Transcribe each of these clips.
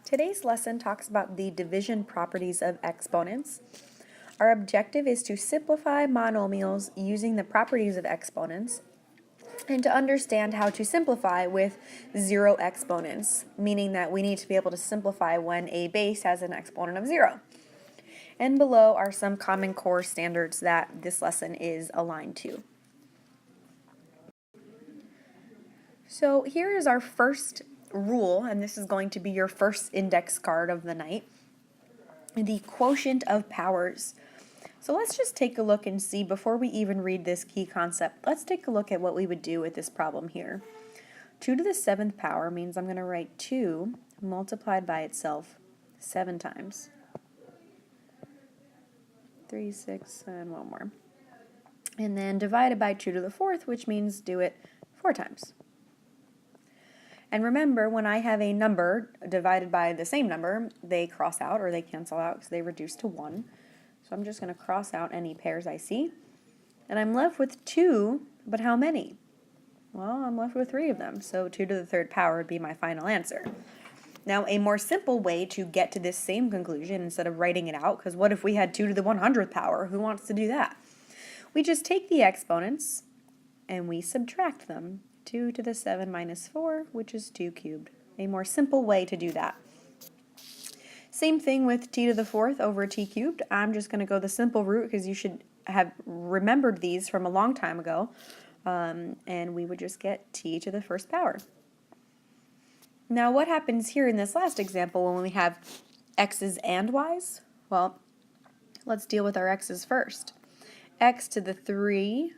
Today's lesson talks about the division properties of exponents. Our objective is to simplify monomials using the properties of exponents and to understand how to simplify with zero exponents, meaning that we need to be able to simplify when a base has an exponent of 0. And below are some Common Core standards that this lesson is aligned to. So here is our first rule, and this is going to be your first index card of the night, the quotient of powers. So let's just take a look and see, before we even read this key concept, let's take a look at what we would do with this problem here. 2 to the 7th power means I'm going to write 2 multiplied by itself 7 times. 3, 6, and one more. And then divided by 2 to the 4th, which means do it 4 times. And remember, when I have a number divided by the same number, they cross out or they cancel out because they reduce to 1. So I'm just going to cross out any pairs I see. And I'm left with 2, but how many? Well, I'm left with 3 of them, so 2 to the 3rd power would be my final answer. Now, a more simple way to get to this same conclusion instead of writing it out, because what if we had 2 to the 100th power? Who wants to do that? We just take the exponents and we subtract them. 2 to the 7 minus 4, which is 2 cubed. A more simple way to do that. Same thing with t to the 4th over t cubed. I'm just going to go the simple route because you should have remembered these from a long time ago. And we would just get t to the 1st power. Now what happens here in this last example when we have x's and y's? Well, let's deal with our x's first. X to the 3,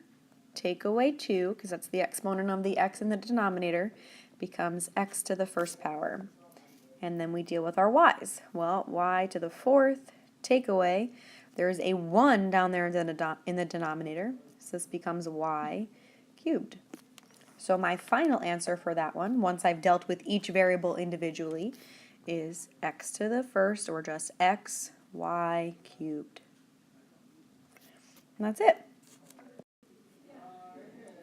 take away 2, because that's the exponent of the x in the denominator, becomes x to the 1st power. And then we deal with our y's. Well, y to the 4th, take away, there's a 1 down there in the denominator, so this becomes y cubed. So my final answer for that one, once I've dealt with each variable individually, is x to the 1st, or just x, y cubed. And that's it.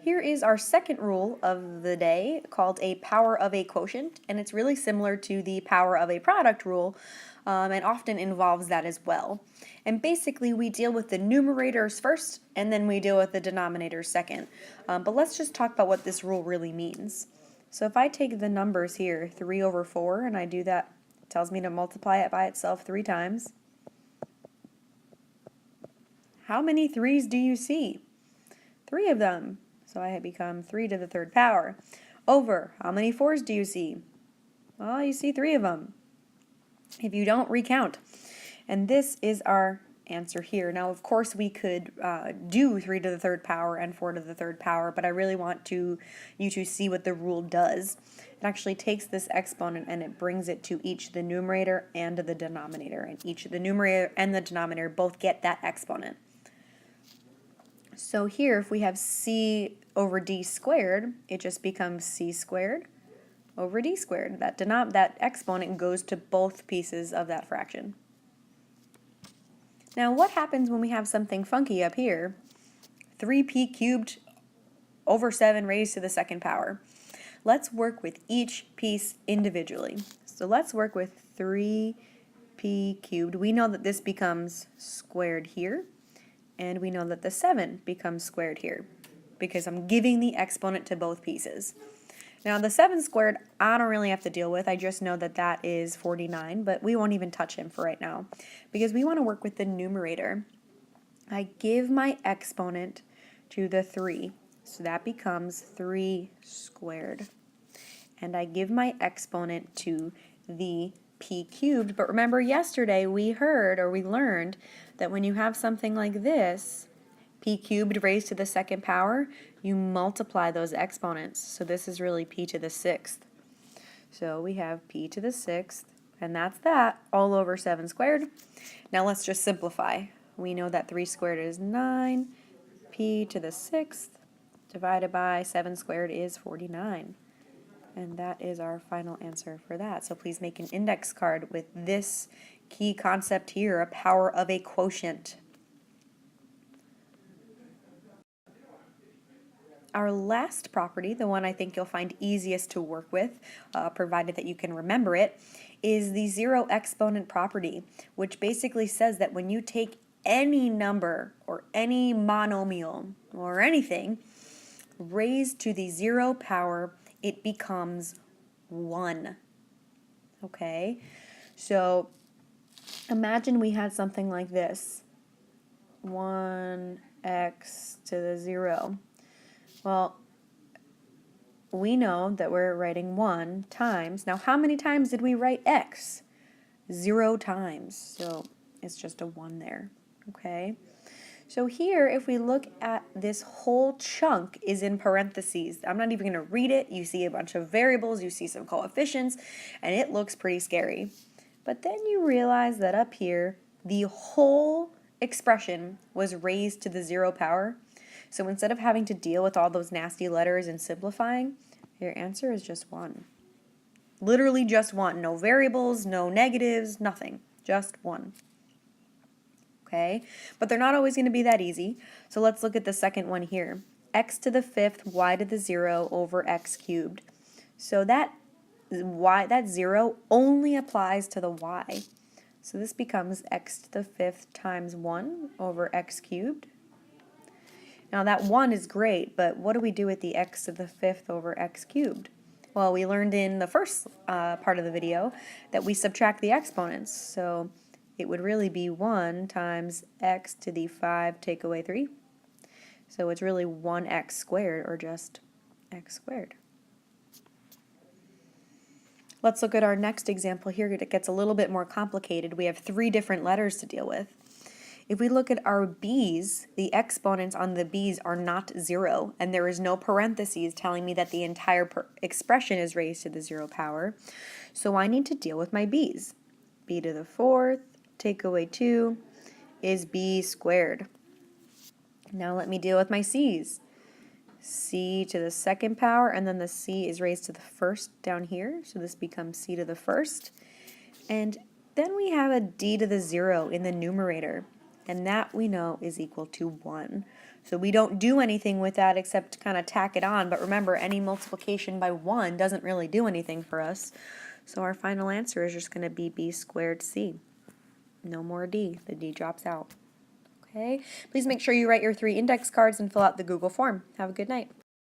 Here is our second rule of the day, called a power of a quotient, and it's really similar to the power of a product rule, and often involves that as well. And basically we deal with the numerators first, and then we deal with the denominators second. But let's just talk about what this rule really means. So if I take the numbers here, 3 over 4, and I do that, it tells me to multiply it by itself 3 times. How many 3's do you see? 3 of them. So I have become 3 to the 3rd power. Over, how many 4's do you see? Well, you see 3 of them. If you don't, recount. And this is our answer here. Now, of course, we could do 3 to the 3rd power and 4 to the 3rd power, but I really want you to see what the rule does. It actually takes this exponent and it brings it to each the numerator and the denominator, and each the numerator and the denominator both get that exponent. So here, if we have c over d squared, it just becomes c squared over d squared. That exponent goes to both pieces of that fraction. Now, what happens when we have something funky up here? 3p cubed over 7 raised to the 2nd power. Let's work with each piece individually. So let's work with 3p cubed. We know that this becomes squared here. And we know that the 7 becomes squared here because I'm giving the exponent to both pieces. Now the 7 squared I don't really have to deal with. I just know that that is 49, but we won't even touch him for right now because we want to work with the numerator. I give my exponent to the 3, so that becomes 3 squared. And I give my exponent to the p cubed, but remember yesterday we learned that when you have something like this, p cubed raised to the 2nd power, you multiply those exponents. So this is really p to the 6th. So we have p to the 6th, and that's that, all over 7 squared. Now let's just simplify. We know that 3 squared is 9, p to the 6th divided by 7 squared is 49. And that is our final answer for that. So please make an index card with this key concept here, a power of a quotient. our last property, the one I think you'll find easiest to work with, provided that you can remember it, is the zero exponent property, which basically says that when you take any number or any monomial or anything raised to the 0 power, it becomes 1. Okay, so imagine we had something like this, 1x to the 0. Well, we know that we're writing 1 times. Now, how many times did we write x? 0 times. So it's just a 1 there. Okay. So here, if we look at this whole chunk is in parentheses. I'm not even going to read it. You see a bunch of variables, you see some coefficients, and it looks pretty scary. But then you realize that up here, the whole expression was raised to the 0 power. So instead of having to deal with all those nasty letters and simplifying, your answer is just 1. Literally just 1. No variables, no negatives, nothing. Just 1. Okay, but they're not always going to be that easy. So let's look at the second one here. X to the 5th, y to the 0 over x cubed. So that 0 only applies to the y. So this becomes x to the 5th times 1 over x cubed. Now that 1 is great, but what do we do with the x to the 5th over x cubed? Well, we learned in the first part of the video that we subtract the exponents. So it would really be 1 times x to the 5 take away 3. So it's really 1x squared, or just x squared. Let's look at our next example here. It gets a little bit more complicated. We have 3 different letters to deal with. If we look at our b's, the exponents on the b's are not 0, and there is no parentheses telling me that the entire expression is raised to the 0 power. So I need to deal with my b's. B to the 4th, take away 2, is b squared. Now let me deal with my c's. C to the 2nd power, and then the c is raised to the 1st down here, so this becomes c to the 1st. And then we have a d to the 0 in the numerator, and that we know is equal to 1. So we don't do anything with that except kind of tack it on, but remember, any multiplication by 1 doesn't really do anything for us. So our final answer is just going to be b squared c. No more d. The d drops out. Okay, please make sure you write your 3 index cards and fill out the Google form. Have a good night.